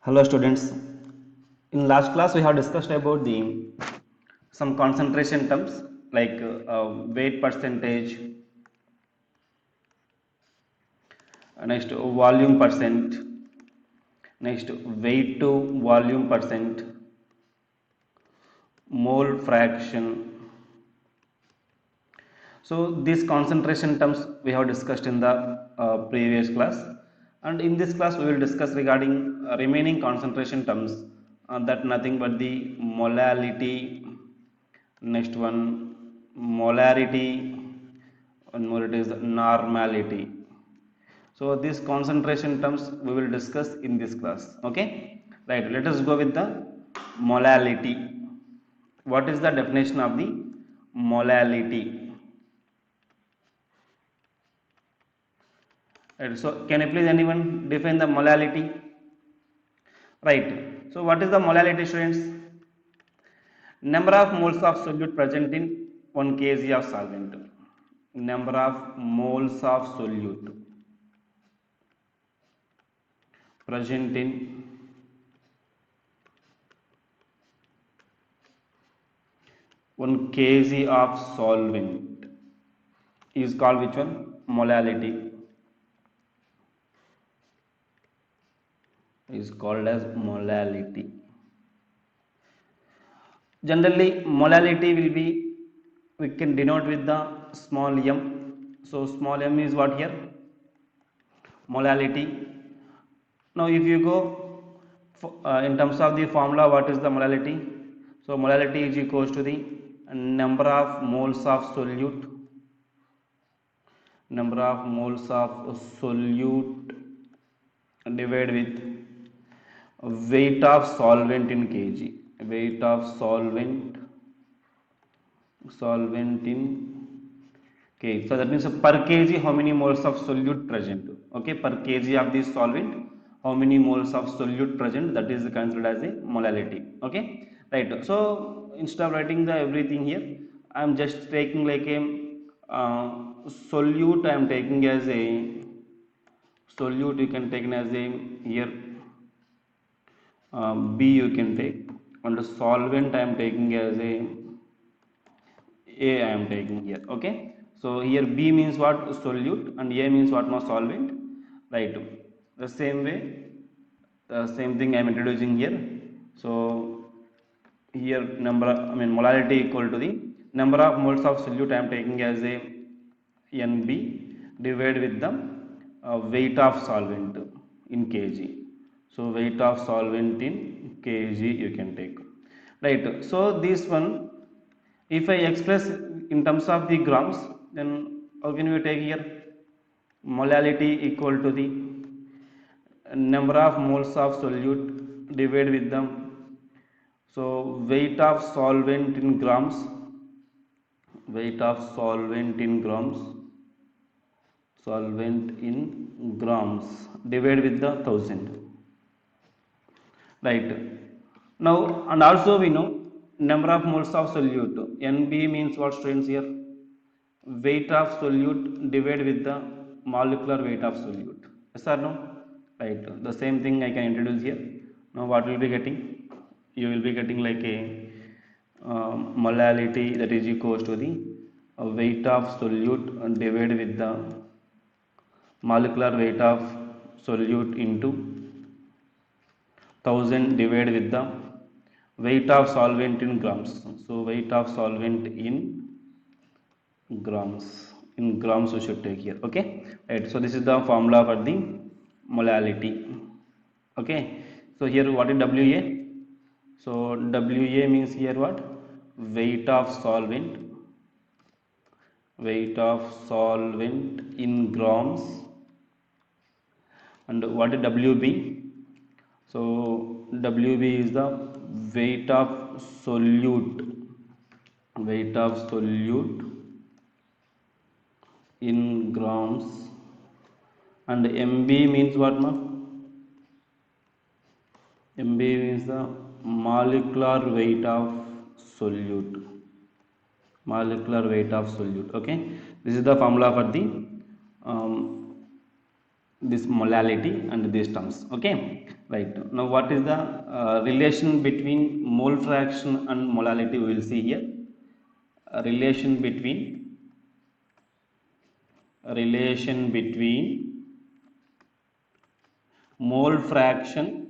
Hello students. In last class we have discussed about the some concentration terms like weight percentage, next volume percent, next weight to volume percent, mole fraction. So these concentration terms we have discussed in the previous class, and in this class we will discuss regarding remaining concentration terms, that nothing but the molality, next one molarity, one more it is normality. So these concentration terms we will discuss in this class. Okay, right, let us go with the molality. What is the definition of the molality? Right, so can you please anyone define the molality? Right, so what is the molality, students? Number of moles of solute present in 1 kg of solvent. Number of moles of solute present in 1 kg of solvent is called which one? Molality. Is called as molality. Generally molality will be, we can denote with the small m. So small m is what here? Molality. Now if you go in terms of the formula, what is the molality? So molality is equals to the number of moles of solute, number of moles of solute divided with weight of solvent in kg, weight of solvent in kg. So that means per kg how many moles of solute present. Okay, per kg of this solvent how many moles of solute present, that is considered as a molality. Okay, right. So instead of writing the everything here, I am just taking like a solute. I am taking as a solute, you can take as a here B you can take, and solvent I am taking as a I am taking here. Okay, so here B means what? Solute, and A means what? No, solvent. Right, the same way, the same thing I am introducing here. So here number, I mean molality equal to the number of moles of solute I am taking as a NB divided with the weight of solvent in kg. So weight of solvent in kg you can take. Right, so this one, if I express in terms of the grams, then how can we take here? Molality equal to the number of moles of solute divided with them, so weight of solvent in grams, weight of solvent in grams, solvent in grams divided with the 1000. Right, now and also we know number of moles of solute, NB means what, students? Here weight of solute divided with the molecular weight of solute. Yes or no? Right, the same thing I can introduce here. Now what will be getting? You will be getting like a molality, that is equals to the weight of solute divided with the molecular weight of solute into 1000 divided with the weight of solvent in grams. So weight of solvent in grams, we should take here. Okay, right, so this is the formula for the molality. Okay, so here what is WA? So WA means here what? Weight of solvent, weight of solvent in grams. And what is WB? So WB is the weight of solute, weight of solute in grams. And MB means what, ma? MB means the molecular weight of solute, molecular weight of solute. Okay, this is the formula for the this molality and these terms. Okay, right. Now what is the relation between mole fraction and molality? We will see here. A relation between mole fraction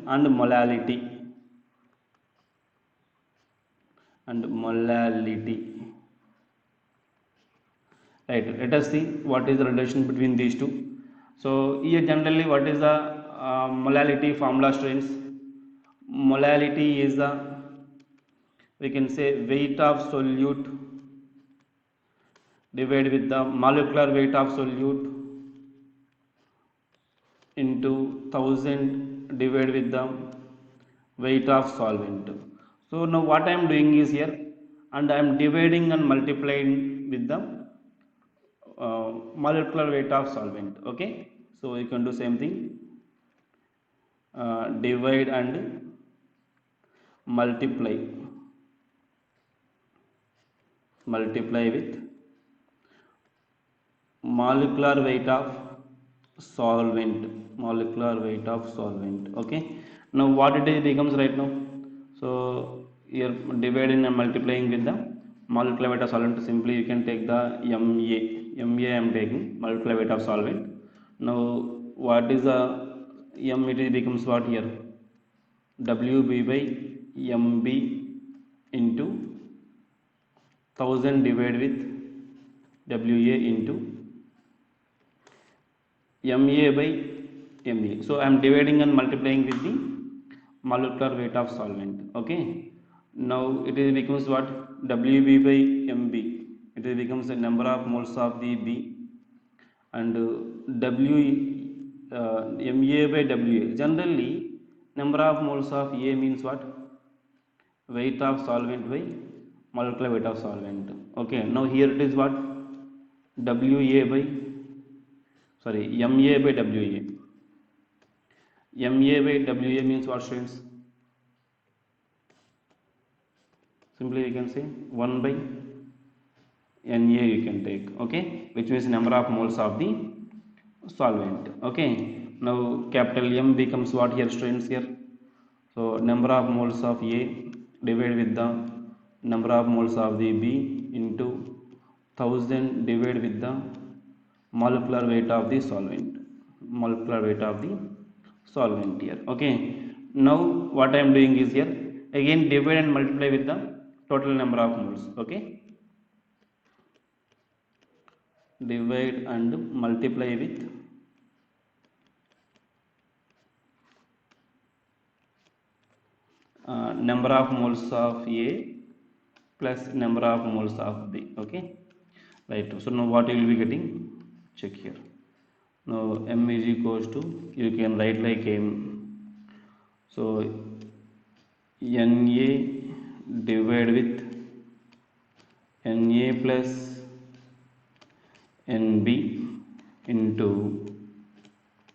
and molality. Right, let us see what is the relation between these two. So here generally what is the molality formula, students? Molality is the, we can say, weight of solute divided with the molecular weight of solute into 1000 divided with the weight of solvent. So now what I am doing is here, and I am dividing and multiplying with the molecular weight of solvent. Okay, so you can do same thing, divide and multiply with molecular weight of solvent. Okay, now what it is becomes right now. So here dividing and multiplying with the molecular weight of solvent, simply you can take the ma I am taking molecular weight of solvent. Now what is the m? It becomes what here? Wb by mb into 1000 divided with wa into ma by me. So I am dividing and multiplying with the molecular weight of solvent. Okay, now it is becomes what? Wb by mb, it is becomes the number of moles of the b, and w ma by wa, generally number of moles of a means what? Weight of solvent by molecular weight of solvent. Okay, now here it is what? ma by, sorry, ma by wa. ma by wa means what, students? Simply we can say 1 by na you can take. Okay, which means number of moles of the solvent. Okay, now capital M becomes what here, students? Here, so number of moles of A divided with the number of moles of the B into 1000 divided with the molecular weight of the solvent here. Okay, now what I am doing is here, again divide and multiply with the total number of moles. Okay, divide and multiply with number of moles of A plus number of moles of B. Okay, right. So now what you will be getting? Check here. Now m is equals to, you can write like m. So Na divided with Na plus Nb into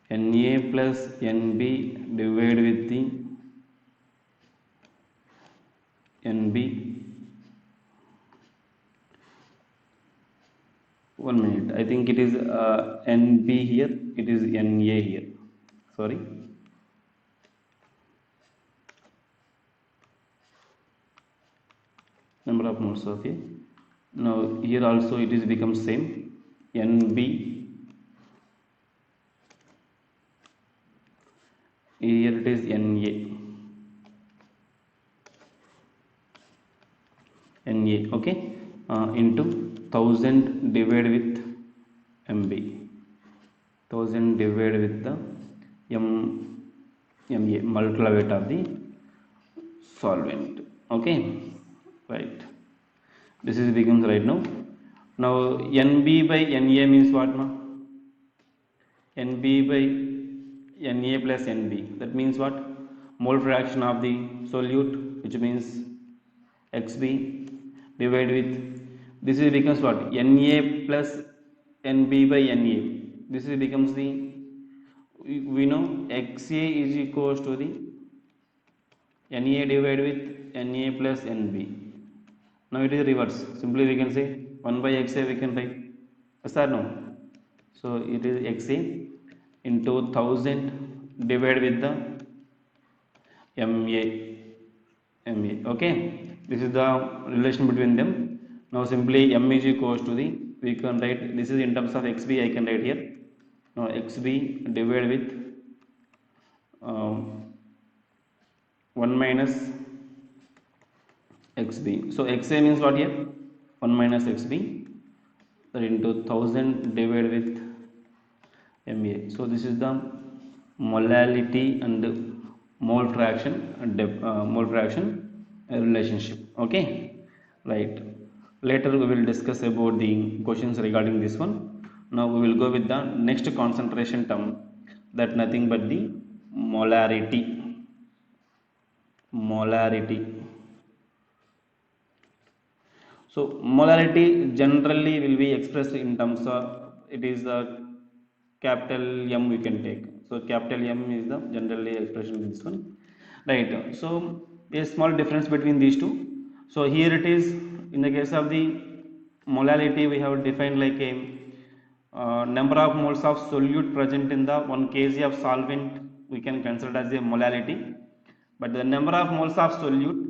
Na plus Nb divided with the Nb. 1 minute, I think it is Nb here, it is Na here, sorry. Number of moles of A. Now here also it is becomes same, Nb, here it is Na. Okay, into 1000 divided with Mb, 1000 divided with the Ma, molecular weight of the solvent. Okay, right, this is becomes right now. Now Nb by Na means what? Nb by Na plus Nb, that means what? Mole fraction of the solute, which means Xb divided with, this is becomes what? Na plus Nb by Na, this is becomes the, we know Xa is equals to the Na divided with Na plus Nb. Now it is reverse, simply we can say 1 by Xa we can write, Yes or no? So it is XA into 1000 divided with the MA. MA. Okay. This is the relation between them. Now simply M is equals to the, we can write, this is in terms of XB, I can write here. Now XB divided with 1 minus XB. So XA means what here? 1 minus XB, that into 1000 divided with MA. So this is the molality and mole fraction and mole fraction relationship. Okay, right. Later we will discuss about the questions regarding this one. Now we will go with the next concentration term, that nothing but the molarity. Molarity. So molality generally will be expressed in terms of, it is a capital M we can take. So capital M is the generally expression in this one, right? So a small difference between these two. So here it is, in the case of the molality, we have defined like a number of moles of solute present in the 1 kg of solvent we can consider as a molality, but the number of moles of solute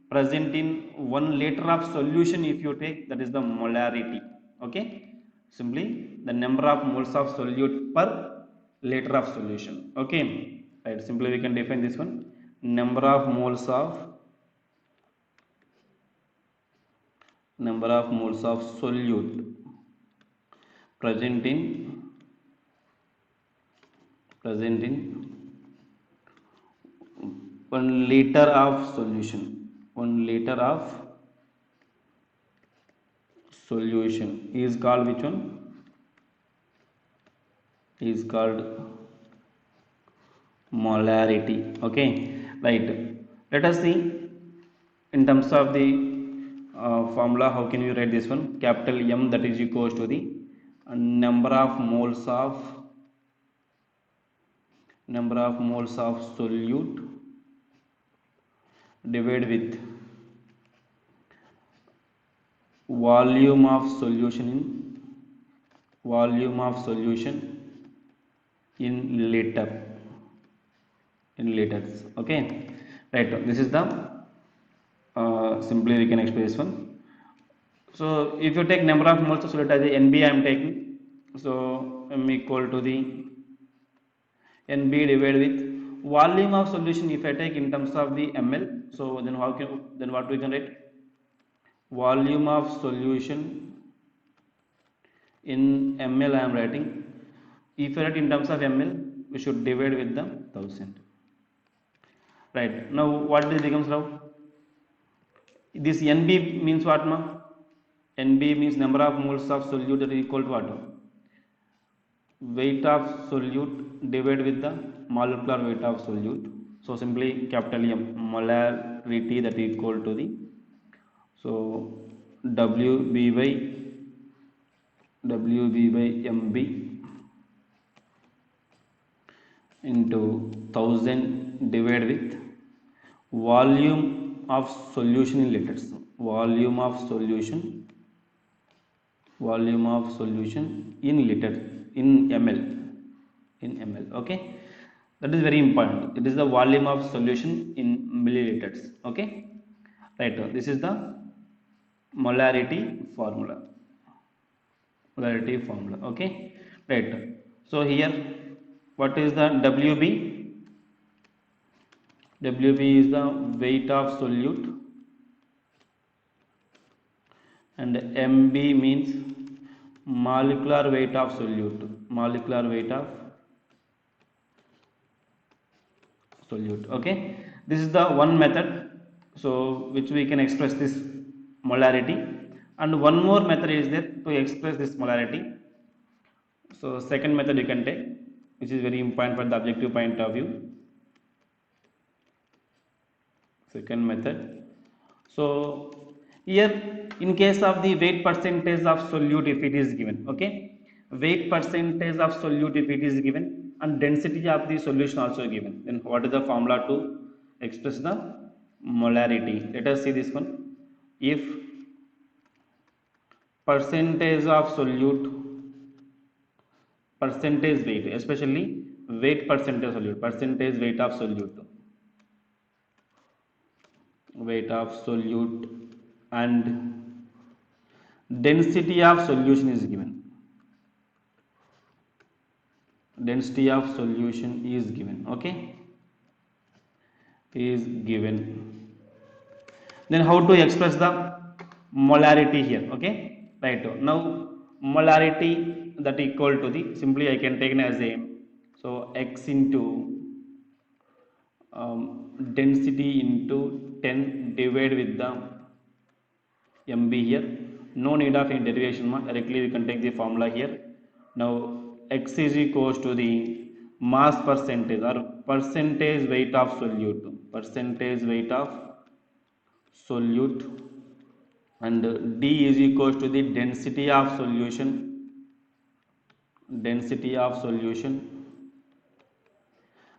present in 1 liter of solution if you take, that is the molarity. Okay, simply the number of moles of solute per liter of solution. Okay, right, simply we can define this one, number of moles of solute present in 1 liter of solution. 1 liter of solution is called which one? Is called molarity. Okay, right. Let us see in terms of the formula, how can we write this one? Capital M, that is equals to the number of moles of solute divided with volume of solution in liters. Okay, right. This is the simply we can express this one. So if you take number of moles of solute as a NB, I am taking, so M equal to the NB divided with volume of solution if I take in terms of the ml. So then what we can write? Volume of solution in ml I am writing. If I write in terms of ml, we should divide with the 1000. Right, now what this becomes now? This NB means what, ma? NB means number of moles of solute, that is equal to what? Weight of solute divided with the molecular weight of solute. So simply capital M, molarity, that is equal to the, so WB by MB into 1000 divided with volume of solution in liters. Volume of solution in liters, in ml. Okay, that is very important. It is the volume of solution in milliliters. Okay, right. This is the molarity formula. Okay, right. So here what is the WB? WB is the weight of solute, and MB means molecular weight of solute. Okay, this is the one method, so which we can express this molarity, and one more method is there to express this molarity. So second method you can take, which is very important for the objective point of view. Second method. So here in case of the weight percentage of solute, if it is given, okay, weight percentage of solute if it is given, and density of the solution also given, then what is the formula to express the molarity? Let us see this one. If percentage of solute percentage weight, especially weight percentage solute, percentage weight of solute, and density of solution is given. Density of solution is given. Okay, is given. Then how to express the molarity here? Okay, right now molarity that equal to the, simply I can take it as a, so x into density into 10 divided with the mb here. No need of any derivation, directly we can take the formula here. Now x is equals to the mass percentage or percentage weight of solute, percentage weight of solute, and d is equals to the density of solution, density of solution,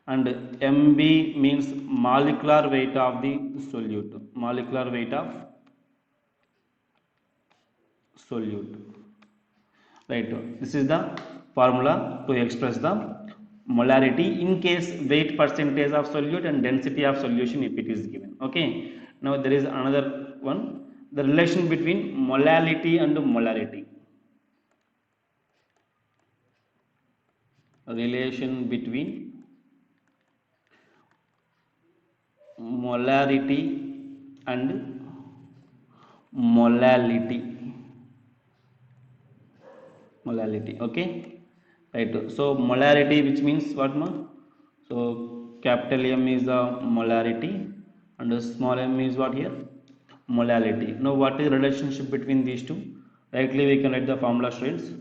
and mb means molecular weight of the solute, molecular weight of solute. Right, this is the formula to express the molarity in case weight percentage of solute and density of solution if it is given. Okay, now there is another one, the relation between molality and molarity. Relation between molarity and molality. Molality. Okay, right, so molarity, which means what, ma? So capital M is the molarity and small m is what here? Molality. Now what is the relationship between these two? Directly we can write the formula, students.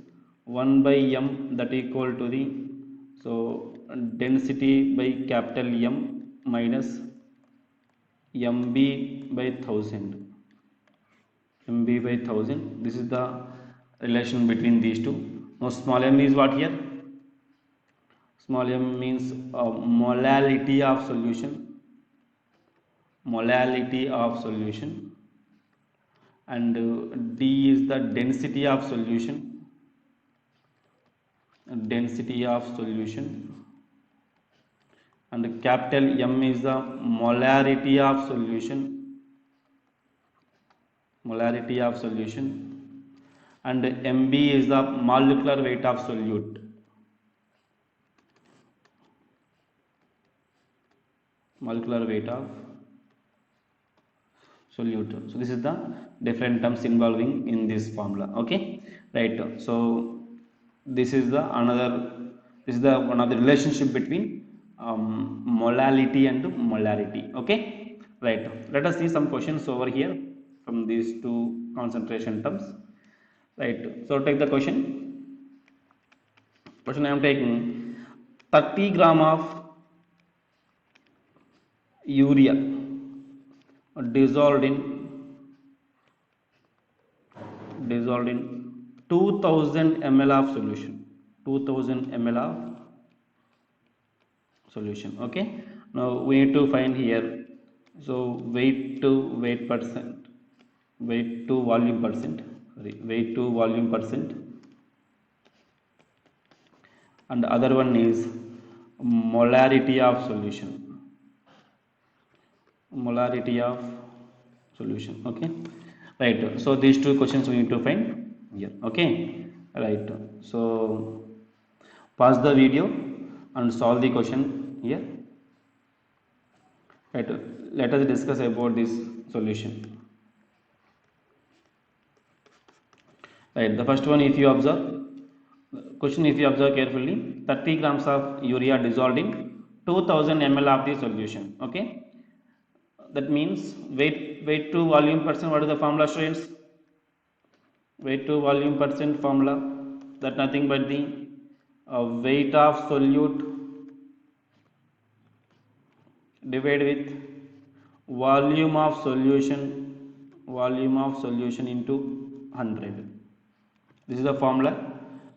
1 by m, that equal to the, so density by capital M minus mb by 1000, mb by 1000. This is the relation between these two. Now small m is what here? Small m means molality of solution, molality of solution, and d is the density of solution, density of solution, and capital M is the molarity of solution, molarity of solution, and mb is the molecular weight of solute, molecular weight of solute. So this is the different terms involving in this formula. Okay, right, so this is the another, this is the one of the relationship between molality and molarity. Okay, right, let us see some questions over here from these two concentration terms. Right, so take the question. Question I am taking, 30 gram of urea dissolved in 2000 ml of solution, 2000 ml of solution. Okay, now we need to find here, so weight to weight percent, weight to volume percent, sorry, weight to volume percent, and the other one is molarity of solution, molarity of solution. Okay, right, so these two questions we need to find here. Okay, right, so pause the video and solve the question here. Right, let us discuss about this solution. Right, the first one, if you observe question, if you observe carefully, 30 grams of urea dissolved in 2000 ml of the solution. Okay, that means weight to volume percent. What is the formula, students? Weight to volume percent formula, that nothing but the weight of solute divided with volume of solution, volume of solution into 100. This is the formula,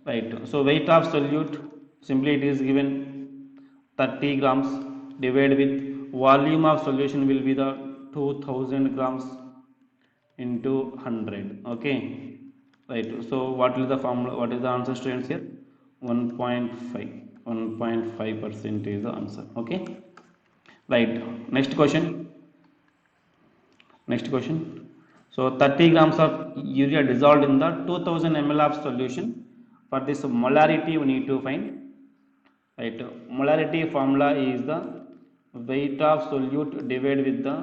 right? So weight of solute, simply it is given 30 grams divided with volume of solution will be the 2000 grams into 100. Okay, right, so what is the formula, what is the answer, students, here? 1.5 1.5% is the answer. Okay, right. Next question. So 30 grams of urea dissolved in the 2000 ml of solution. For this molarity we need to find, right? Molarity formula is the weight of solute divided with the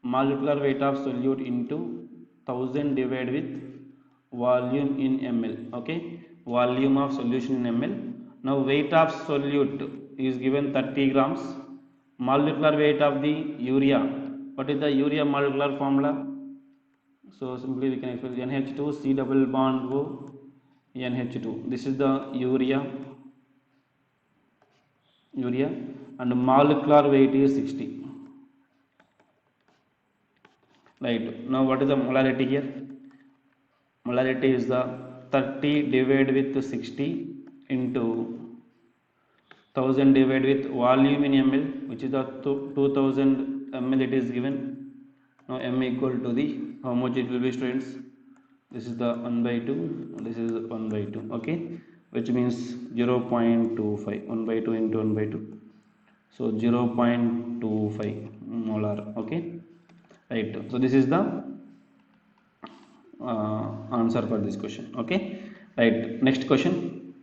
molecular weight of solute into 1000 divided with volume in ml. Okay, volume of solution in ml. Now weight of solute is given 30 grams. Molecular weight of the urea, what is the urea molecular formula? So simply we can express NH2 C double bond O NH2. This is the urea, and molecular weight is 60. Right. Now what is the molarity here? Molarity is the 30 divided with 60 into 1000 divided with volume in ml, which is the 2000 ml it is given. Now m equal to the, how much it will be, students? This is the 1/2, this is 1/2. Okay, which means 0.25, 1/2 into 1/2, so 0.25 molar. Okay, right. So this is the answer for this question. Okay, right. Next question,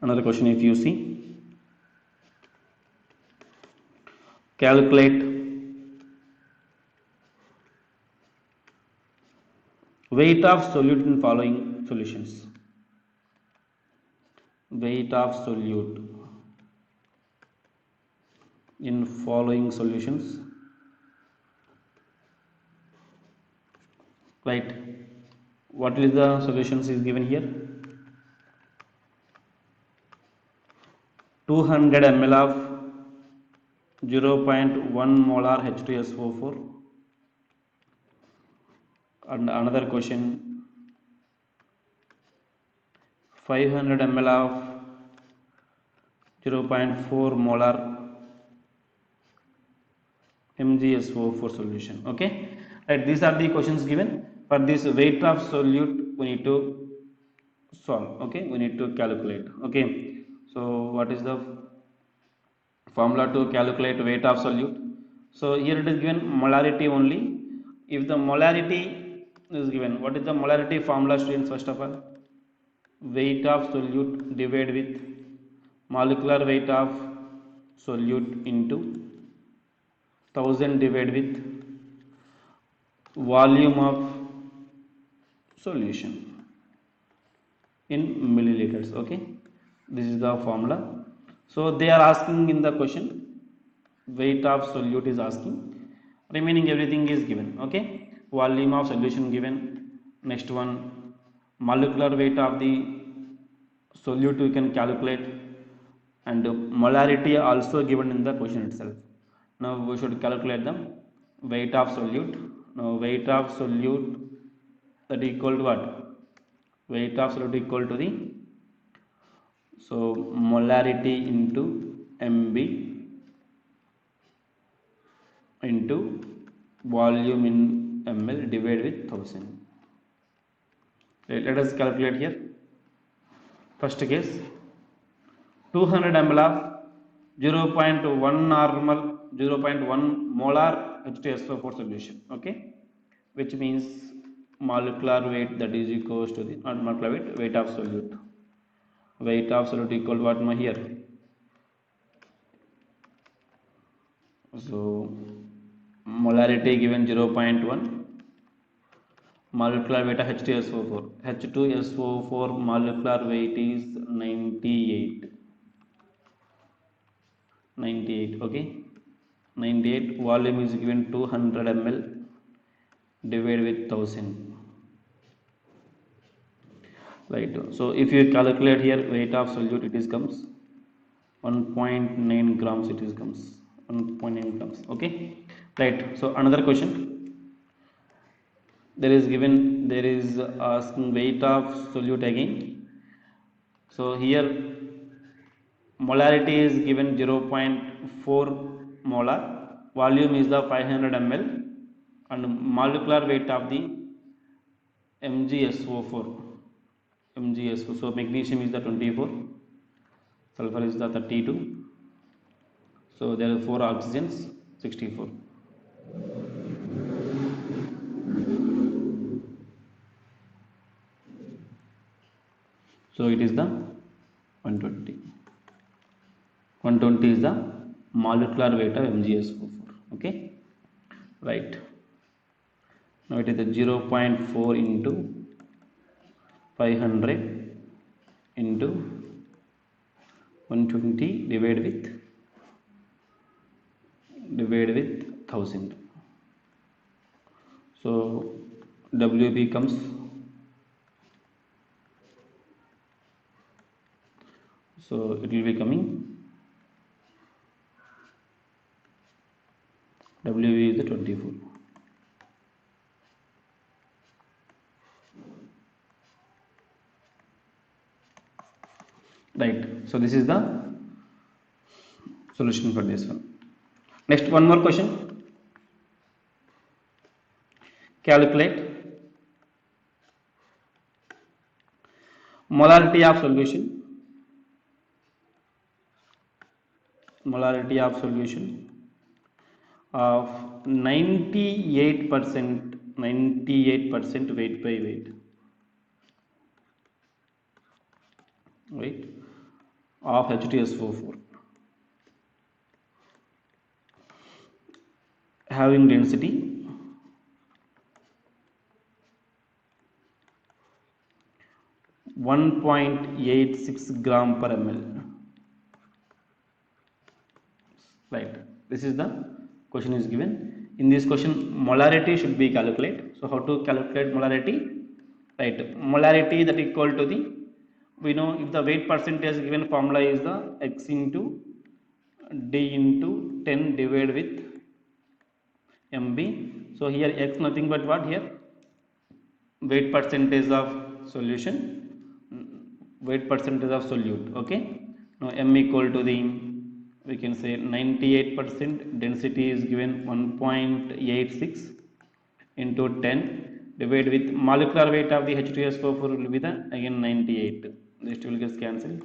another question. If you see, calculate weight of solute in following solutions. Weight of solute in following solutions. Right. What is the solutions is given here? 200 ml of 0.1 molar H2SO4. And another question, 500 ml of 0.4 molar MgSO4 solution. Okay, right. These are the questions given. For this weight of solute we need to solve. Okay, we need to calculate. Okay, so what is the formula to calculate weight of solute? So here it is given molarity only. If the molarity is given, what is the molarity formula, students? First of all, weight of solute divided with molecular weight of solute into 1000 divided with volume of solution in milliliters. Okay, this is the formula. So they are asking in the question, weight of solute is asking, remaining everything is given. Okay, volume of solution given. Next one, molecular weight of the solute we can calculate, and molarity also given in the question itself. Now we should calculate the weight of solute. Now weight of solute, that equal to what? Weight of solute equal to the, so molarity into MB into volume in ml divided with 1000. Let us calculate here. First case, 200 ml of 0.1 normal 0.1 molar H2SO4 solution. Okay, which means molecular weight, that is equals to the, not molecular weight, weight of solute. Weight of solute equal to what here? So molarity given 0.1, molecular weight of H2SO4. H2SO4 molecular weight is 98. Okay, 98. Volume is given 200 ml divided with 1000. Right. So if you calculate here weight of solute, it is comes 1.9 grams. It is comes 1.9 grams. Okay, right. So another question, there is given, there is asking weight of solute again. So here molarity is given 0.4 molar, volume is the 500 ml, and molecular weight of the MgSO4 MgSO. So magnesium is the 24, sulfur is the 32. So there are 4 oxygens, 64. So it is the 120. 120 is the molecular weight of MgSO4. Okay, right. Now it is the 0.4 into 500 into 120 divided with 1000. So W becomes, so it will be coming, W is the 24. Right. So this is the solution for this one. Next, one more question. Calculate molarity of solution. Molarity of solution of 98% weight by weight, right, of H2SO4 having density 1.86 gram per ml. Right. This is the question is given. In this question, molarity should be calculated. So how to calculate molarity? Right. Molarity that equal to the, we know if the weight percentage given formula is the X into D into 10 divided with MB. So here X nothing but what here? Weight percentage of solution, weight percentage of solute. Okay. Now M equal to the, we can say 98%, density is given 1.86 into 10 divided with molecular weight of the H2SO4 will be the again 98. This will get cancelled.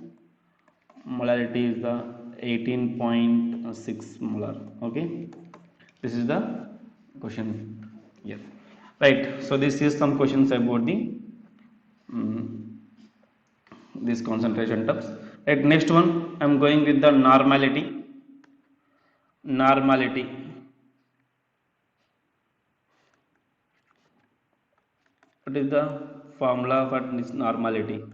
Molarity is the 18.6 molar. Okay, this is the question here. Right. So this is some questions about the this concentration terms. Right. Next one, I am going with the normality. Normality. What is the formula for this normality?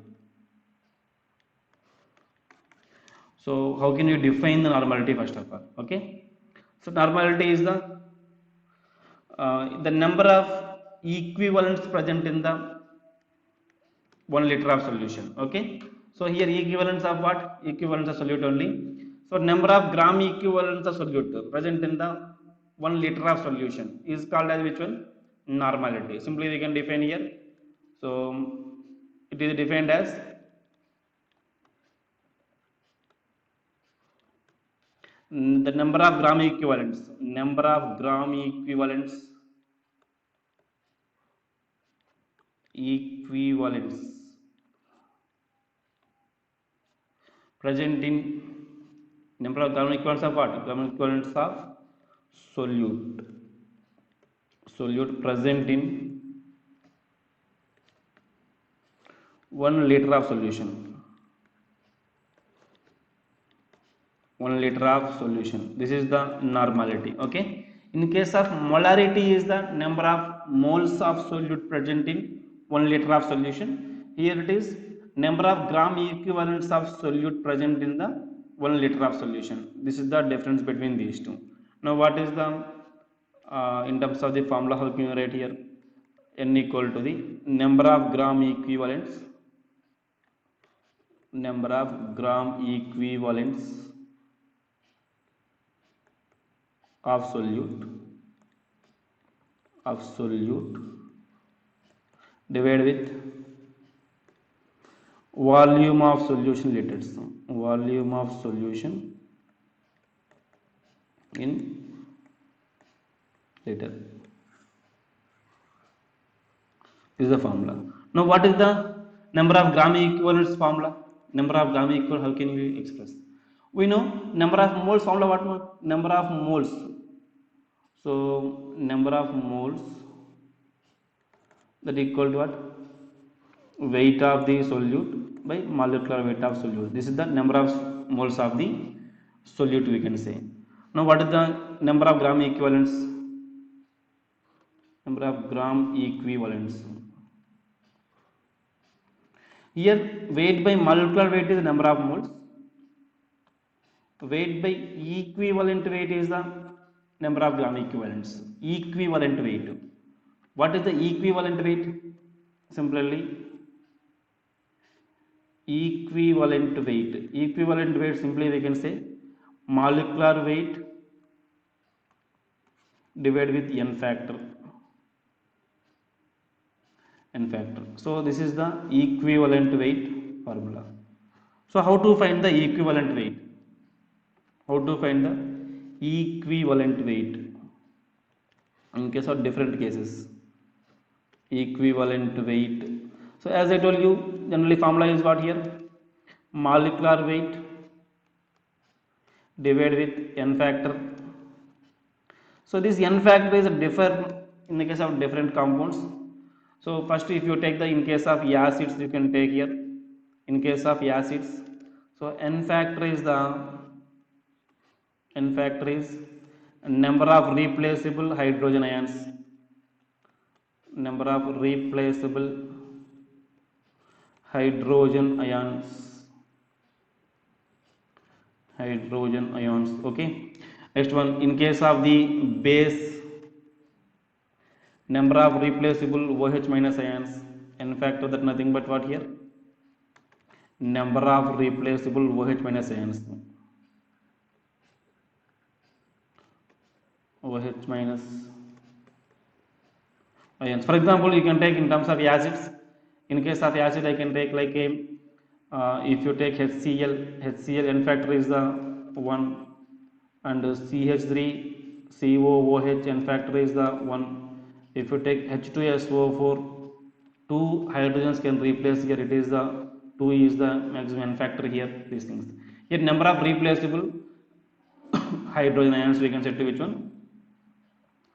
So how can you define the normality first of all? Okay. So normality is the number of equivalents present in the 1 liter of solution. Okay. So here equivalents of what? Equivalents of solute only. So number of gram equivalents of solute present in the 1 liter of solution is called as which one? Normality. Simply we can define here. So it is defined as the number of gram equivalents present in, number of gram equivalents of what? Gram equivalents of solute present in 1 liter of solution. 1 liter of solution. This is the normality. Okay. In case of molarity is the number of moles of solute present in 1 liter of solution. Here it is number of gram equivalents of solute present in the 1 liter of solution. This is the difference between these two. Now what is the in terms of the formula, how can you write here? N equal to the number of gram equivalents of solute divided with volume of solution liters, volume of solution in liter. This is the formula. Now what is the Number of gram equivalents formula. Number of gram equivalent, how can we express? We know number of moles formula, what? Number of moles. So number of moles, that equal to what? Weight of the solute by molecular weight of solute. This is the number of moles of the solute, we can say. Now what is the number of gram equivalents? Number of gram equivalents. Here weight by molecular weight is the number of moles. Weight by equivalent weight is the number of gram equivalents. Equivalent weight. What is the equivalent weight? Simply equivalent weight. Equivalent weight, simply we can say molecular weight divided with n factor. So this is the equivalent weight formula. So how to find the equivalent weight? How to find the equivalent weight in case of different cases? Equivalent weight. So as I told you, generally formula is what here? Molecular weight divided with n factor. So this n factor is differ in the case of different compounds. So first, if you take the, in case of acids, you can take here, in case of acids, so n factor is number of replaceable hydrogen ions. Number of replaceable hydrogen ions. Okay. Next one, in case of the base, number of replaceable OH minus ions. N factor, that nothing but what here? Number of replaceable OH minus ions. OH minus ions. For example, you can take in terms of acids. In case of acid, I can take like a, if you take HCl, N factor is the 1, and CH3, COOH, N factor is the 1. If you take H2SO4, 2 hydrogens can replace here, it is the 2 is the maximum N factor here, these things. Here number of replaceable hydrogen ions, we can set to which one?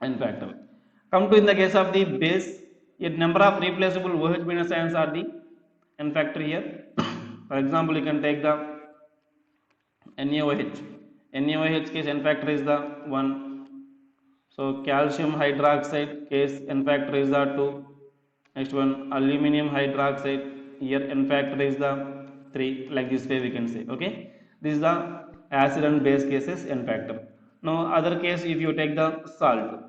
N factor. Come to in the case of the base, a number of replaceable OH minus ions are the N factor here. For example, you can take the NaOH. NaOH case N factor is the 1. So calcium hydroxide case N factor is the 2. Next one, aluminum hydroxide, here N factor is the 3. Like this way we can say. Okay, this is the acid and base cases N factor. Now other case, if you take the salt,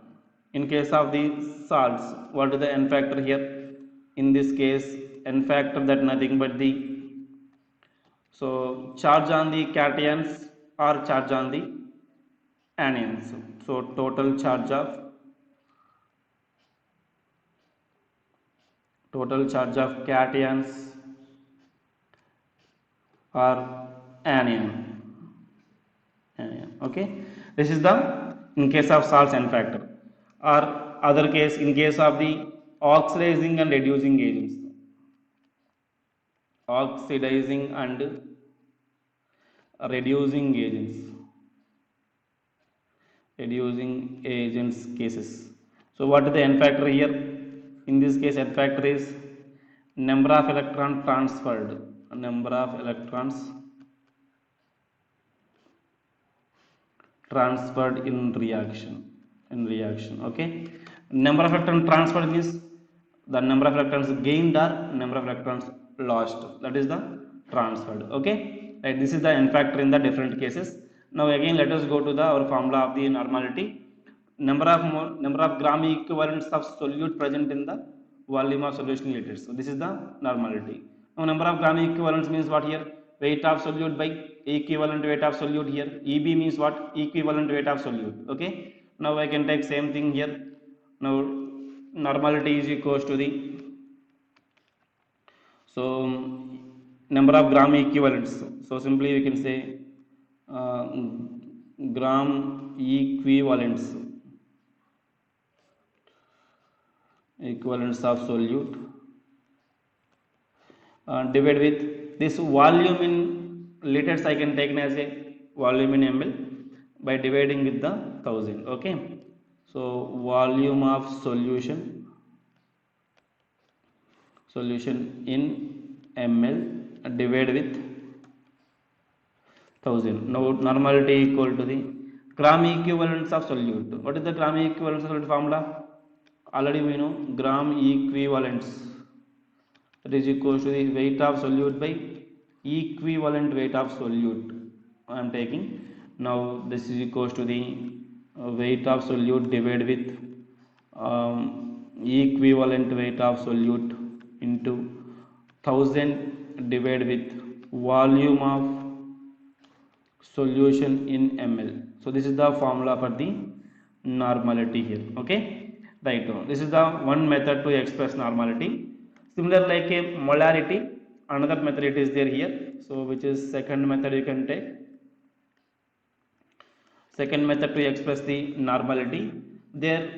in case of the salts, what is the N factor here? In this case, N factor, that nothing but the, so charge on the cations or charge on the anions. So total charge of cations or anion. Okay, this is the in case of salts N factor. Or other case, in case of the oxidizing and reducing agents. Oxidizing and reducing agents cases. So what is the N factor here? In this case, N factor is number of electron transferred. Number of electrons transferred in reaction. Okay, number of electron transferred means the number of electrons gained or number of electrons lost, that is the transferred. Okay, right, this is the N factor in the different cases. Now again let us go to the our formula of the normality. Number of gram equivalents of solute present in the volume of solution liters. So this is the normality. Now number of gram equivalents means what here? Weight of solute by equivalent weight of solute here. EB means what? Equivalent weight of solute. Okay. Now I can take same thing here. Now normality is equals to the, so number of gram equivalents. So simply we can say gram equivalents of solute divide with this volume in liters. I can take as a volume in ml by dividing with the 1000. Okay, so volume of solution in ml divide with 1000. Now normality equal to the gram equivalence of solute. What is the gram equivalence of solute formula? Already we know gram equivalence, that is equal to the weight of solute by equivalent weight of solute. I am taking now this is equal to the weight of solute divided with equivalent weight of solute into 1000 divided with volume of solution in ml. So this is the formula for the normality here. Okay, right. This is the one method to express normality. Similar like a molarity, another method it is there here. So which is second method you can take. Second method to express the normality, there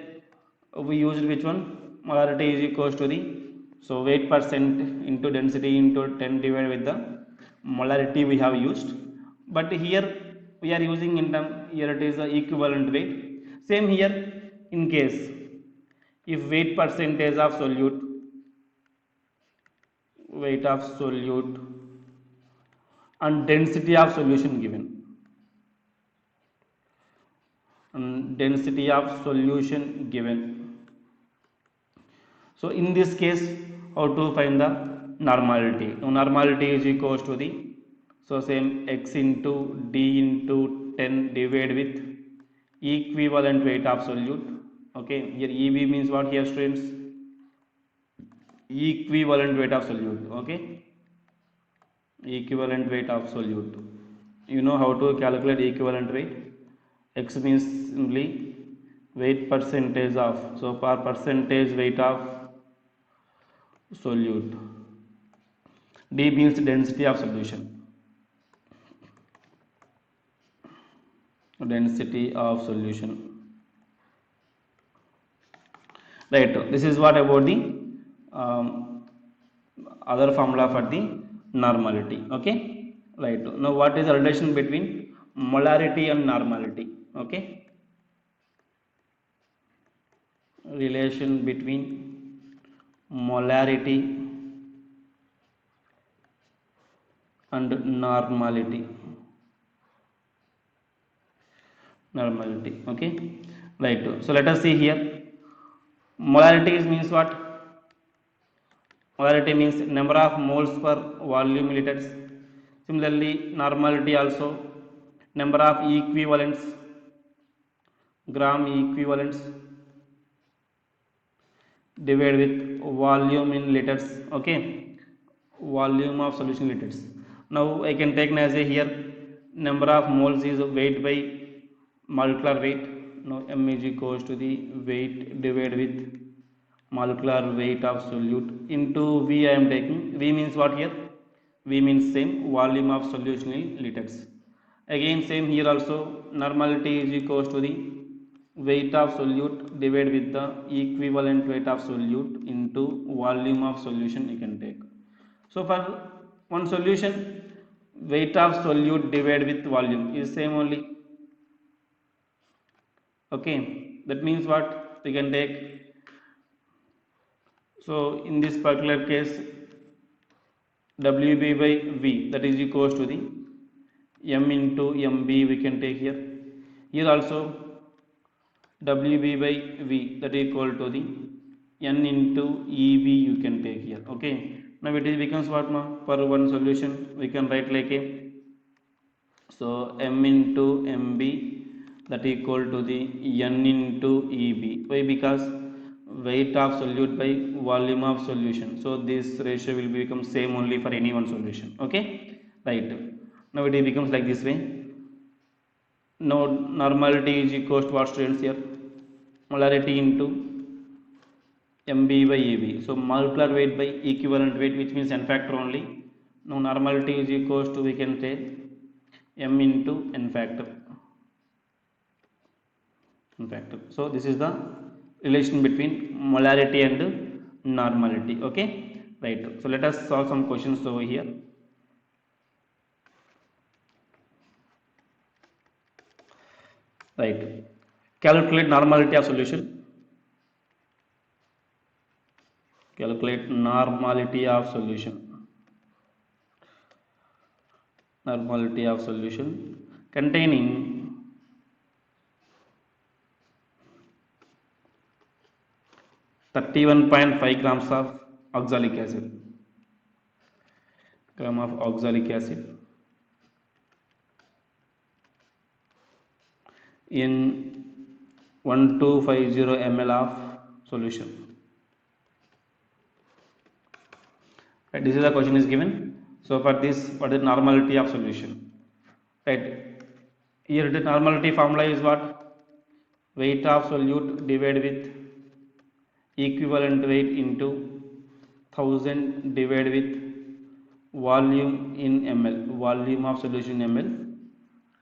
we used which one? Molarity is equals to the so weight percent into density into 10 divided with the molarity we have used, but here we are using in term, here it is the equivalent weight. Same here, in case if weight percentage of solute, weight of solute and density of solution given, and density of solution given. So in this case, how to find the normality? Now normality is equals to the so same x into d into 10 divided with equivalent weight of solute. Okay, here EV means what here students? Equivalent weight of solute. Okay, equivalent weight of solute. You know how to calculate equivalent weight? X means simply weight percentage of, so per percentage weight of solute. D means density of solution, density of solution. Right, this is what about the other formula for the normality. Okay, right. Now what is the relation between molarity and normality? Okay, relation between molarity and normality. Okay, right. So let us see here. Molarity means what? Molarity means number of moles per volume liters. Similarly, normality also number of equivalents, gram equivalents divided with volume in liters. Okay, volume of solution liters. Now I can take as a here number of moles is weight by molecular weight. Now m is equals to the weight divided with molecular weight of solute into V. I am taking V means what here? V means same volume of solution in liters. Again same here also, normality is equals to the weight of solute divided with the equivalent weight of solute into volume of solution you can take. So for one solution, weight of solute divided with volume is same only. Okay, that means what we can take? So in this particular case, WB by V, that is equals to the M into MB we can take here. Here also WB by V, that is equal to the N into EV you can take here. Okay, now it becomes what now? For one solution we can write like a so M into MB that equal to the N into EB. Why? Because weight of solute by volume of solution. So this ratio will become same only for any one solution. Okay, right. Now it becomes like this way. Now normality is equals to what students here? Molarity into MB by EB. So molecular weight by equivalent weight, which means n factor only. Now normality is equals to we can say M into n factor. So this is the relation between molarity and normality. Okay, right? So let us solve some questions over here. Right, calculate normality of solution. Calculate normality of solution. Normality of solution containing 31.5 grams of oxalic acid. Gram of oxalic acid in 1250 ml of solution. Right, this is the question is given. So for this, what is normality of solution? Right, here the normality formula is what? Weight of solute divided with equivalent weight into 1000 divided with volume in ml, volume of solution in ml.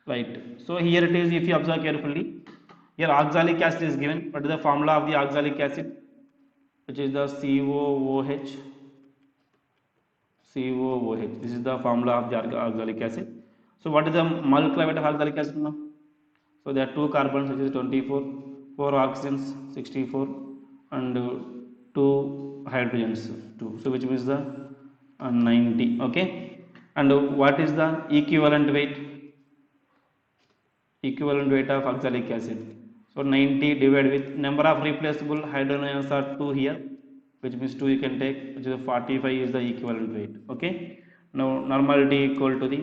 Right, so here it is, if you observe carefully, here oxalic acid is given. What is the formula of the oxalic acid? Which is the COOH. This is the formula of the oxalic acid. So what is the molecular weight of oxalic acid now? So there are 2 carbons, which is 24, 4 oxygens 64, and 2 hydrogens 2. So which means the 90. Okay, and what is the equivalent weight? Equivalent weight of oxalic acid. So 90 divided with number of replaceable hydrogen ions are 2 here, which means 2 you can take, which is 45 is the equivalent weight. Okay, now normality equal to the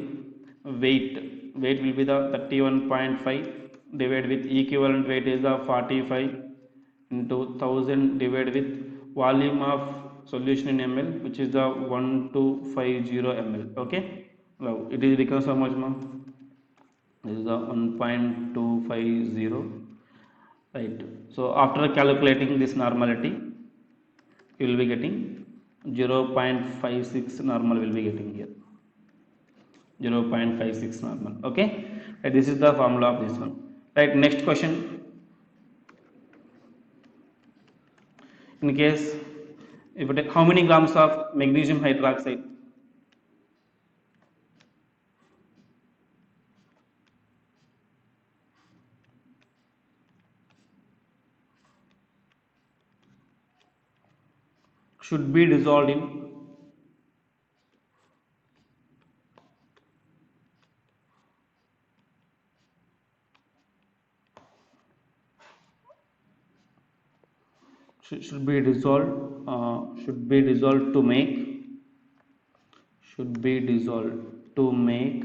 weight. Weight will be the 31.5 divided with equivalent weight is the 45 into 1000 divided with volume of solution in ml, which is the 1250 ml. Okay, now it is becomes how much more? This is the 1.250. Right, so after calculating this normality, you will be getting 0.56 normal will be getting here, 0.56 normal. Okay, right, this is the formula of this one. Right, next question. In case if it, how many grams of magnesium hydroxide should be dissolved in should be dissolved to make, should be dissolved to make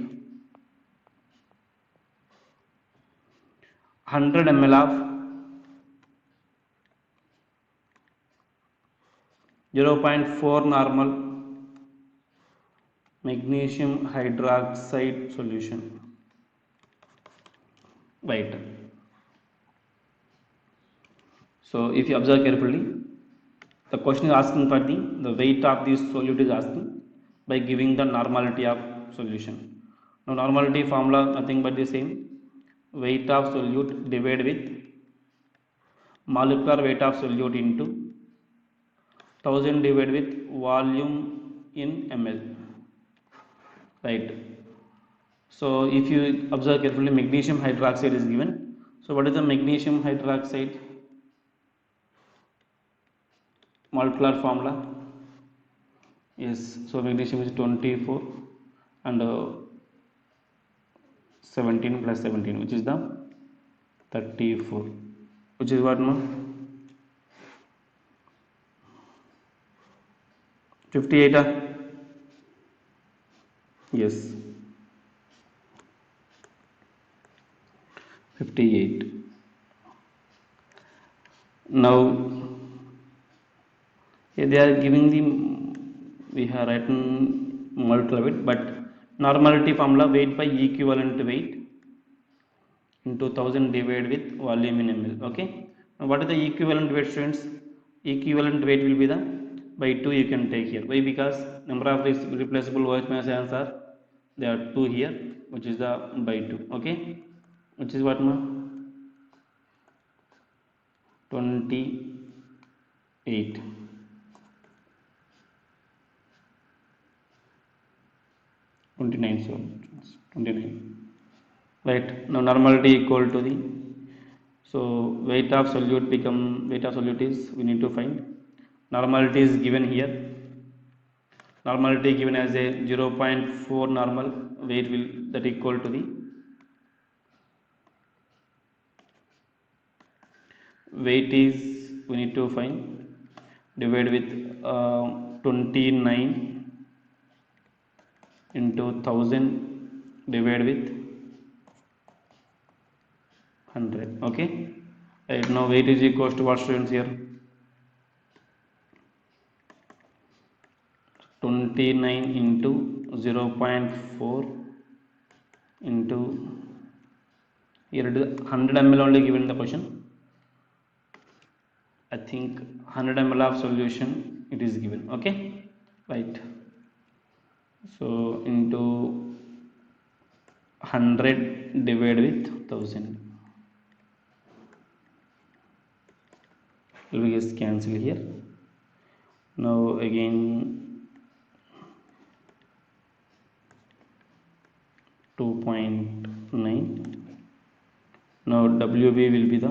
100 ml of 0.4 normal magnesium hydroxide solution. Right, so if you observe carefully, the question is asking for the weight of this solute is asking by giving the normality of solution. Now normality formula nothing but the same, weight of solute divided with molecular weight of solute into 1000 divided with volume in ml. Right, so if you observe carefully, magnesium hydroxide is given. So what is the magnesium hydroxide molecular formula? Yes, so magnesium is 24 and 17 plus 17, which is the 34, which is what no 58. Yes, 58. Now here they are giving the, we have written molecular weight, but normality formula weight by equivalent weight into 1000 divided with volume in ml. Okay, now what is the equivalent weight, students? Equivalent weight will be the by 2 you can take here. Why? Because number of replaceable OH minus ions are, there are 2 here, which is the by 2. Okay, which is what now 28. 29 solutions, 29. Right, now normality equal to the, so weight of solute become, weight of solute is, we need to find, normality is given here, normality given as a 0.4 normal, weight will that equal to the, weight is, we need to find, divide with 29 into 1000 divide with 100. Okay, right, now weight is equals to what, students, here 29 into 0.4 into, here it is 100 ml only given in the question. I think 100 ml of solution it is given. Okay, right, so into 100 divided with 1000, will be just cancel here. Now again 2.9, now WB will be the,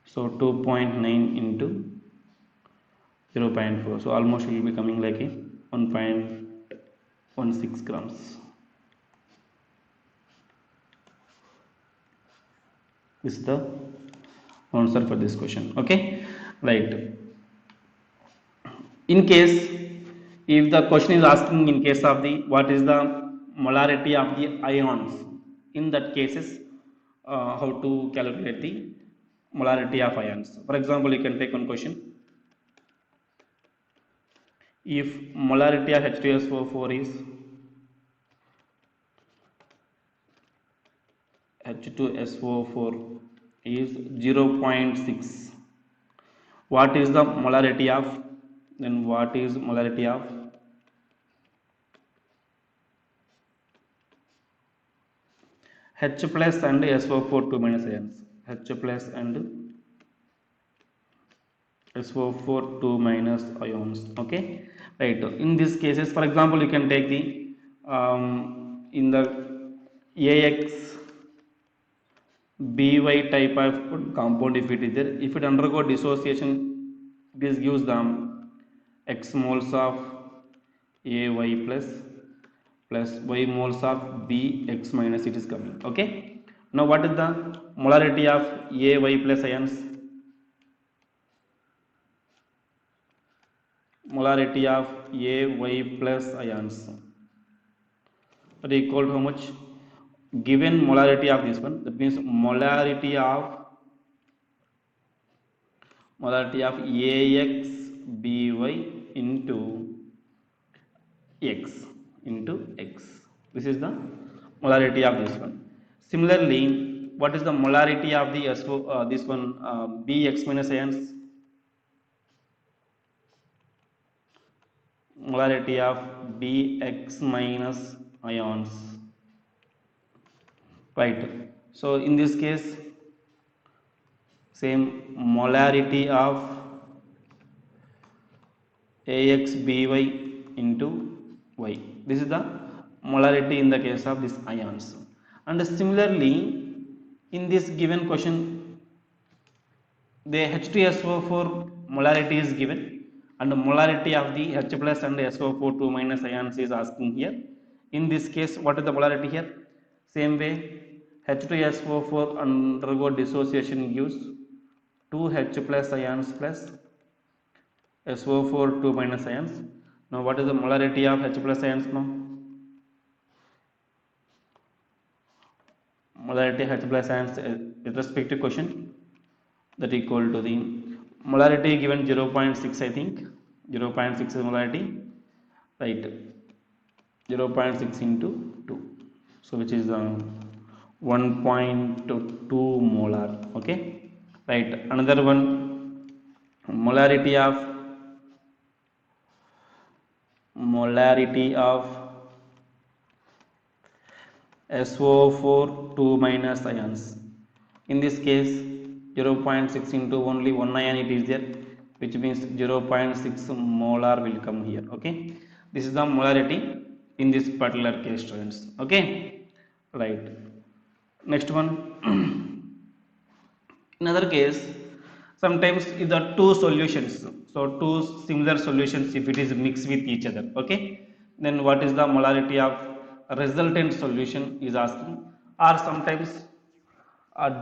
so 2.9 into 0.4, so almost will be coming like a 1.16 grams. This is the answer for this question. Okay, right, in case if the question is asking in case of the what is the molarity of the ions, in that cases how to calculate the molarity of ions. For example, you can take one question, if molarity of H2SO4 is H2SO4 is 0.6, what is the molarity of, then what is molarity of H plus and SO4 2 minus ions, H plus and SO4 2 minus ions. Okay, right, in these cases, for example, you can take the in the AX by type of compound, if it is there, if it undergo dissociation, this gives them x moles of AY plus y moles of BX minus, it is coming. Okay, now what is the molarity of AY plus ions? Molarity of AY plus ions are equal to how much? Given molarity of this one, that means molarity of AX BY into X. This is the molarity of this one. Similarly, what is the molarity of the this one BX minus ions? Molarity of BX minus ions. Right. So in this case, same molarity of AXBY into Y. This is the molarity in the case of these ions. And similarly, in this given question, the H2SO4 molarity is given, and the molarity of the H plus and SO4 2 minus ions is asking here. In this case, what is the molarity here? Same way, H2SO4 undergo dissociation gives 2H plus ions plus SO4 2 minus ions. Now what is the molarity of H plus ions now? Molarity of H plus ions with respect to question, that equal to the molarity given 0.6, I think 0.6 is molarity, right, 0.6 into 2, so which is 1.2 molar. Okay, right, another one, molarity of SO4 2 minus ions. In this case, 0.6 into only one ion it is there, which means 0.6 molar will come here. Okay, this is the molarity. in this particular case, students. Okay, right. Next one. Another case, sometimes if the two solutions, so two similar solutions, if it is mixed with each other, okay, then what is the molarity of resultant solution is asking. Or sometimes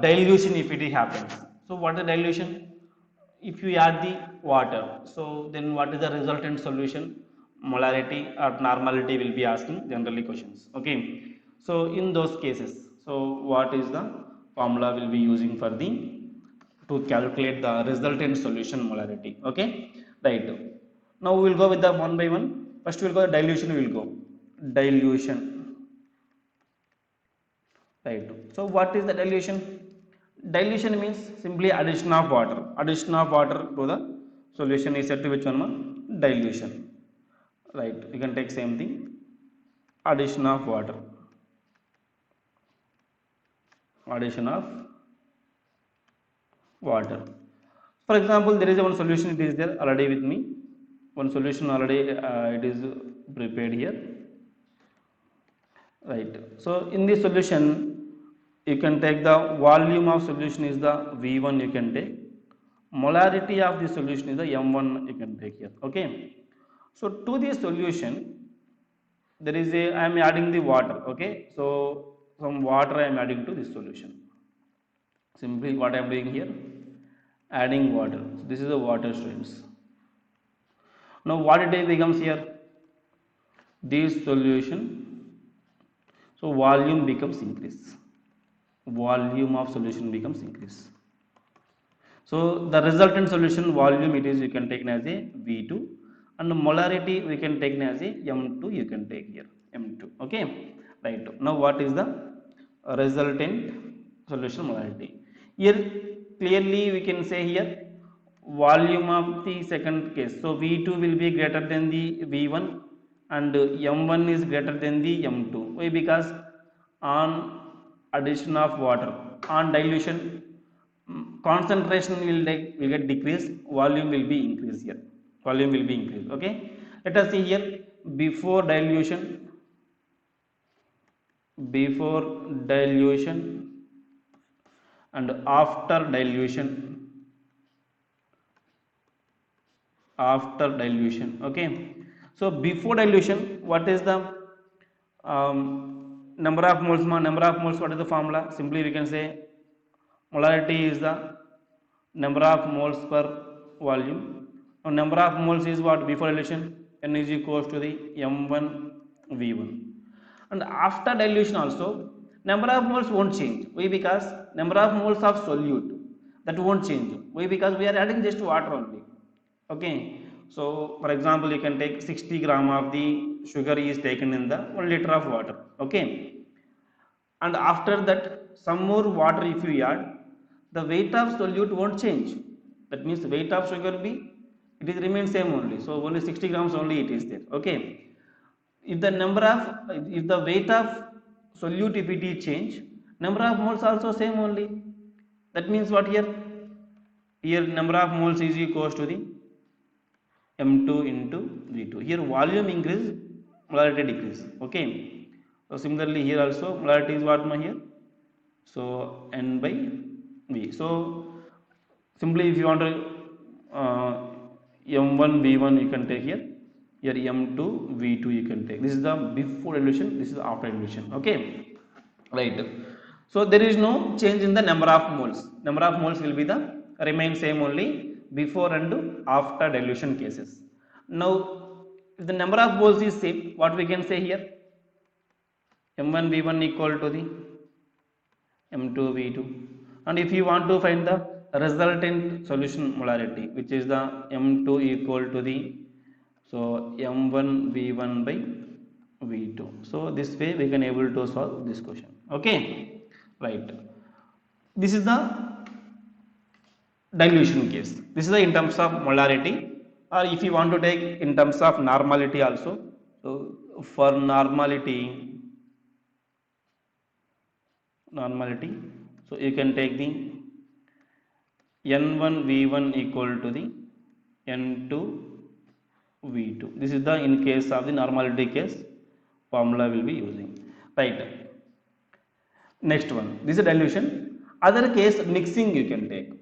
dilution if it happens. So what is dilution? If you add the water, so then what is the resultant solution? Molarity or normality will be asking generally questions. Okay, so in those cases, so what is the formula will be using for the to calculate the resultant solution molarity? Okay, right. Now we will go with the one by one. First we will go dilution. We will go dilution. Right. So what is the dilution? Dilution means simply addition of water. Addition of water to the solution is said to which one? Dilution. Right. You can take same thing. Addition of water. Addition of water. For example, there is one solution. It is there already with me. One solution already it is prepared here. Right. So in this solution, you can take the volume of solution is the V1 you can take. Molarity of the solution is the M1 you can take here. Okay. So to the solution, there is a, I am adding the water. Okay. So some water I am adding to this solution. Simply what I am doing here, adding water. So this is the water, students. Now what it becomes here? This solution, so volume becomes increase. Volume of solution becomes increase. So the resultant solution volume it is you can take as a V2, and molarity we can take as a M2 you can take here M2. Okay, right. Now what is the resultant solution molarity? Here clearly we can say here volume of the second case. So V2 will be greater than the V1 and M1 is greater than the M2. Why? Because on addition of water, on dilution, concentration will get decreased, volume will be increased here. Volume will be increased. Okay. Let us see here before dilution, and after dilution. After dilution. Okay. So before dilution, what is the number of moles? Number of moles. What is the formula? Simply we can say molarity is the number of moles per volume. Now number of moles is what before dilution? N is equals to the M1 V1. And after dilution also, number of moles won't change. Why? Because number of moles of solute that won't change. Why? Because we are adding just water only. Okay. So for example, you can take 60 gram of the sugar is taken in the 1 liter of water. Okay. And after that some more water if you add, the weight of solute won't change. That means the weight of sugar be it is remains same only. So only 60 grams only it is there. Okay. If the weight of solute if it is change, number of moles also same only. That means what here? Here number of moles is equals to the M2 into V2. Here volume increase, molarity decrease. Okay. So similarly here also molarity is what here? So N by V. So simply if you want to M1 V1 you can take here. Here M2 V2 you can take. This is the before dilution. This is after dilution. Okay. Right. So there is no change in the number of moles. Number of moles will be the remain same only before and after dilution cases. Now if the number of moles is same, what we can say here? M1 V1 equal to the M2 V2. And if you want to find the resultant solution molarity, which is the M2 equal to the M1 V1 by V2. So this way we can able to solve this question. Okay, right. This is the dilution case. This is the in terms of molarity, or if you want to take in terms of normality also. So for normality, so you can take the N1 V1 equal to the N2 V2. This is the in case of the normality case. formula will be using, right? Next one, this is dilution. Other case, mixing you can take.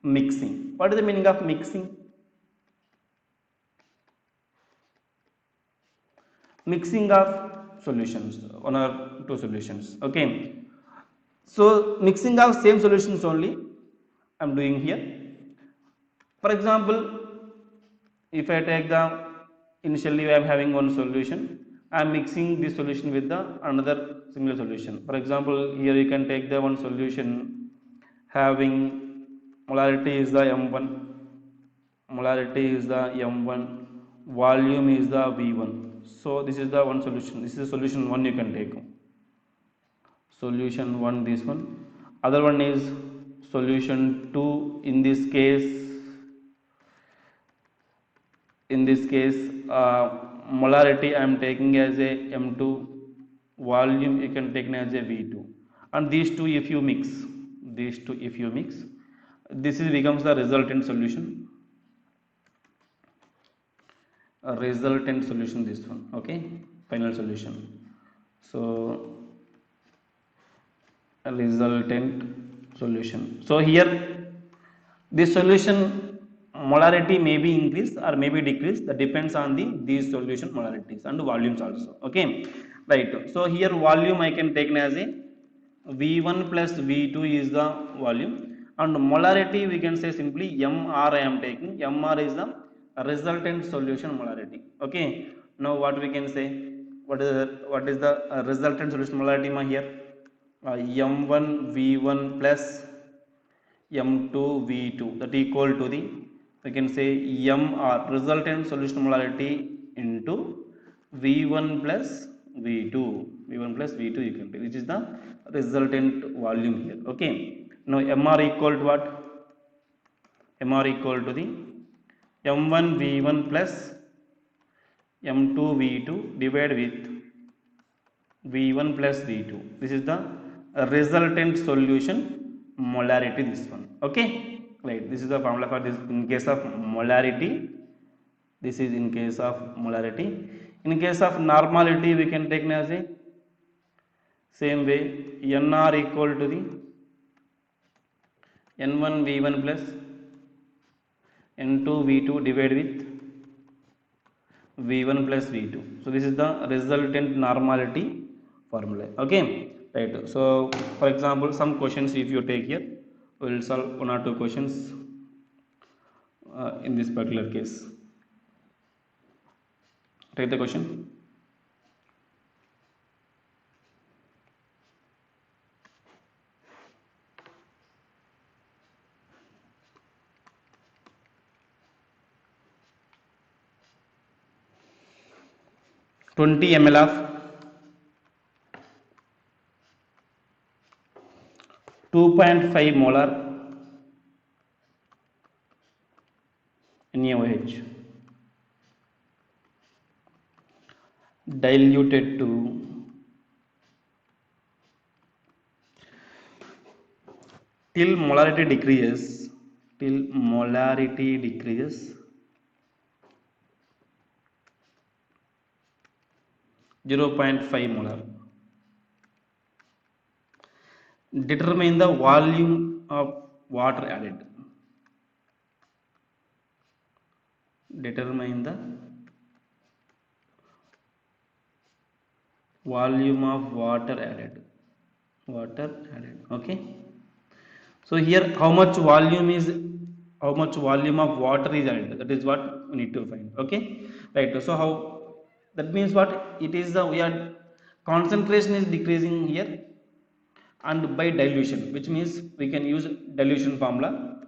Mixing, what is the meaning of mixing? Mixing of solutions, one or two solutions, okay? So mixing of same solutions only I'm doing here. For example, if I take the, initially I am having one solution, I am mixing this solution with the another similar solution. For example, here you can take the one solution having molarity is the m1, molarity is the m1, volume is the v1. So this is the one solution, this is solution 1 you can take. Solution 1, this one. Other one is solution 2. In this case, molarity I am taking as a m2, volume you can take as a v2, and these two if you mix, this is becomes the resultant solution, a resultant solution, this one, okay, final solution. So a resultant solution. So here this solution molarity may be increased or may be decreased, that depends on these solution molarities and volumes also, okay, right? So here volume I can take as a v1 plus v2 is the volume, and molarity we can say simply mr I am taking. Mr is the resultant solution molarity, okay. Now what we can say, what is the resultant solution molarity here? M1 v1 plus m2 v2, that equal to the, we can say mr resultant solution molarity into v1 plus v2 you can take, which is the resultant volume here, okay. Now mr equal to what? Mr equal to the m1 v1 plus m2 v2 divided with v1 plus v2. This is the resultant solution molarity, this one, okay, right? This is the formula for this in case of molarity. This is in case of molarity. In case of normality we can take as a same way, nr equal to the n1 v1 plus n2 v2 divided with v1 plus v2. So this is the resultant normality formula, okay, right? So for example, some questions if you take here, we will solve one or two questions in this particular case. Take the question. "20 ml of 2.5 molar NaOH diluted to till molarity decreases 0.5 molar. Determine the volume of water added. Determine the volume of water added. Okay. So here how much volume of water is added, that is what we need to find, okay, right? So how, that means what it is, the we are concentration is decreasing here, and by dilution, which means we can use dilution formula,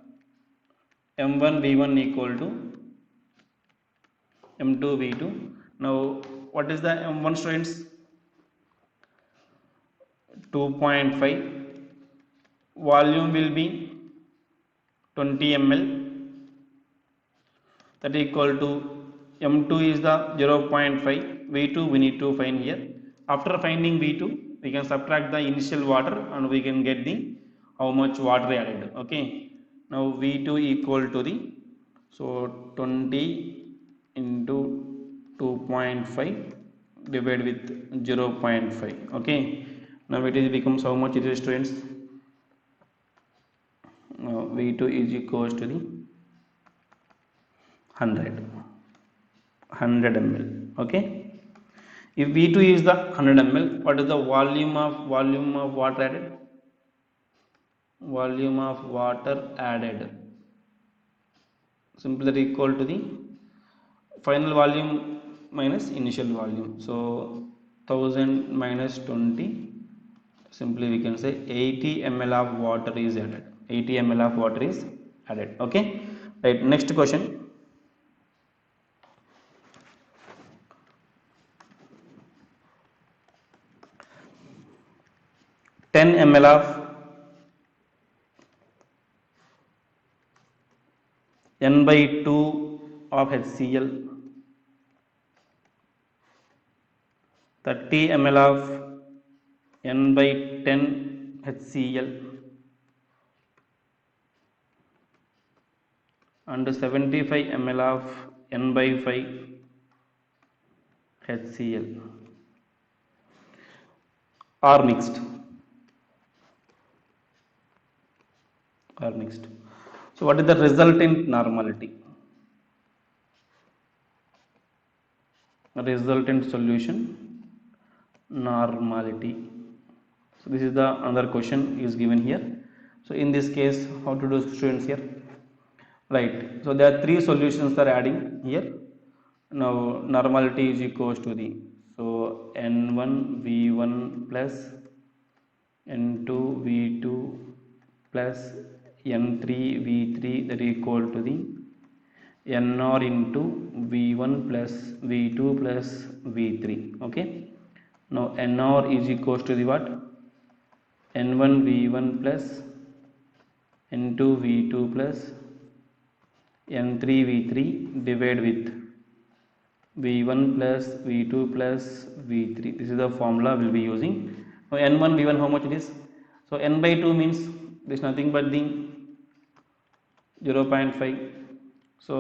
m1 v1 equal to m2 v2. Now what is the m1 students? 2.5. volume will be 20 ml, that equal to m2 is the 0.5, v2 we need to find here. After finding v2 we can subtract the initial water and we can get the how much water added, okay. Now v2 equal to the, so 20 into 2.5 divided with 0.5. Okay, now it is becomes how much it is, students? Now V2 is equals to the 100 ml. Okay, if V2 is the 100 ml, what is the volume of water added? Volume of water added simply equal to the final volume minus initial volume. So 1000 minus 20, simply we can say 80 ml of water is added. 80 ml of water is added. Okay, right. Next question. 10 ml of n by 2 of HCl, 30 ml of n by 10 HCl, and 75 ml of n by 5 HCl are mixed. So what is the resultant normality? Resultant solution normality. So this is the another question is given here. So in this case, how to do, students, here? Right. So there are three solutions are adding here. Now normality is equals to the, so n1 v1 plus n2 v2 plus n3 v3, that is equal to the nr into v1 plus v2 plus v3. Okay, now nr is equals to the what? n1 v1 plus n2 v2 plus n3 v3 divided with v1 plus v2 plus v3. This is the formula we will be using. Now n1 v1, how much it is? So n by 2 means this is nothing but the 0.5. so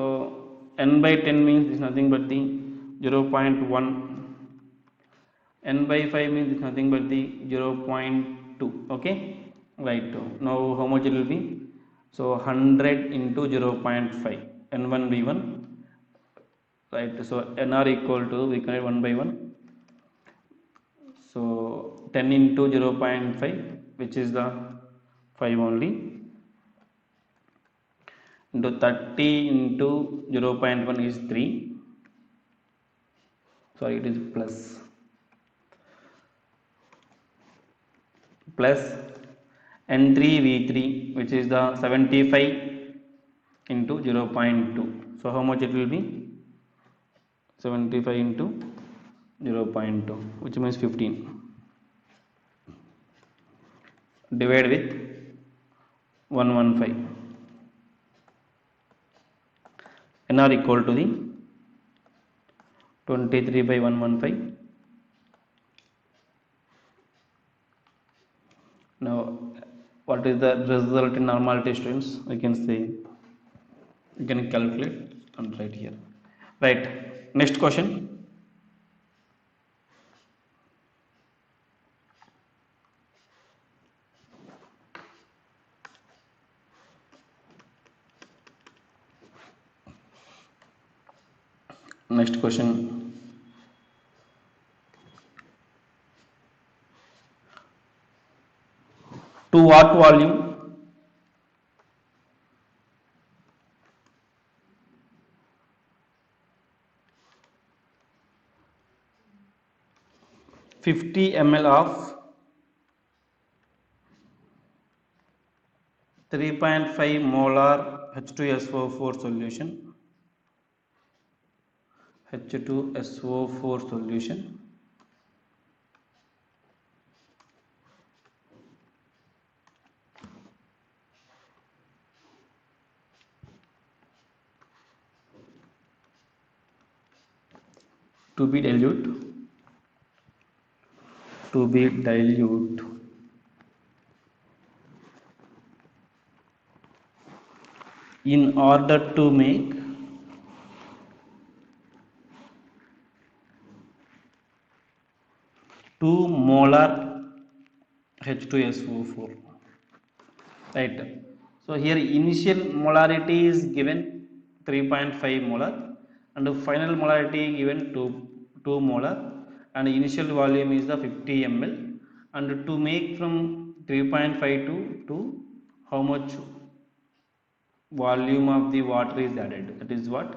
n by 10 means this is nothing but the 0.1. n by 5 means it's nothing but the 0.2. Okay, right. Now how much it will be? So 100 into 0.5, n1 v1, right. So nr equal to, we can write 1 by 1, so 10 into 0.5, which is the 5 only, into 30 into 0.1 is 3, sorry, it is plus n3 v3, which is the 75 into 0.2. so how much it will be? 75 into 0.2, which means 15, divided with 115. nr equal to the 23 by 115. Now what is the result in normality, students? We can say, you can calculate and write here. Right. Next question. Next question. To what volume 50 ml of 3.5 molar H2SO4 solution, H2SO4 solution to be dilute in order to make 2 molar H2SO4, right? So here initial molarity is given 3.5 molar and the final molarity given 2 molar, and initial volume is the 50 ml, and to make from 3.5 to how much volume of the water is added, that is what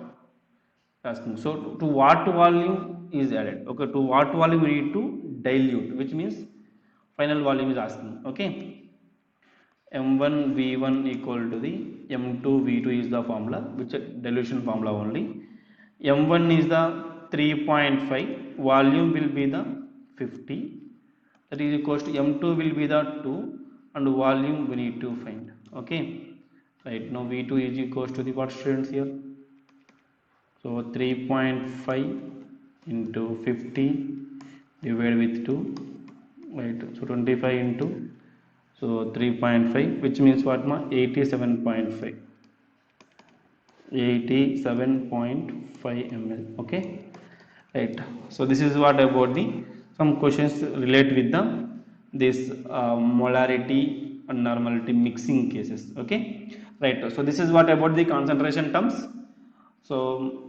asking. So to what volume is added, okay, to what volume we need to dilute, which means final volume is asking, okay. M1 V1 equal to the M2 V2 is the formula, which is dilution formula only. M1 is the 3.5, volume will be the 50, that is equals to M2 will be the 2 and volume we need to find, okay. Right, now V2 is equals to the what, students, here? So 3.5 into 50 divided with 2, right? So 25 into, so 3.5, which means what, ma? 87.5 ml, okay, right. So this is what about the some questions relate with the this molarity and normality mixing cases, okay, right. So this is what about the concentration terms. So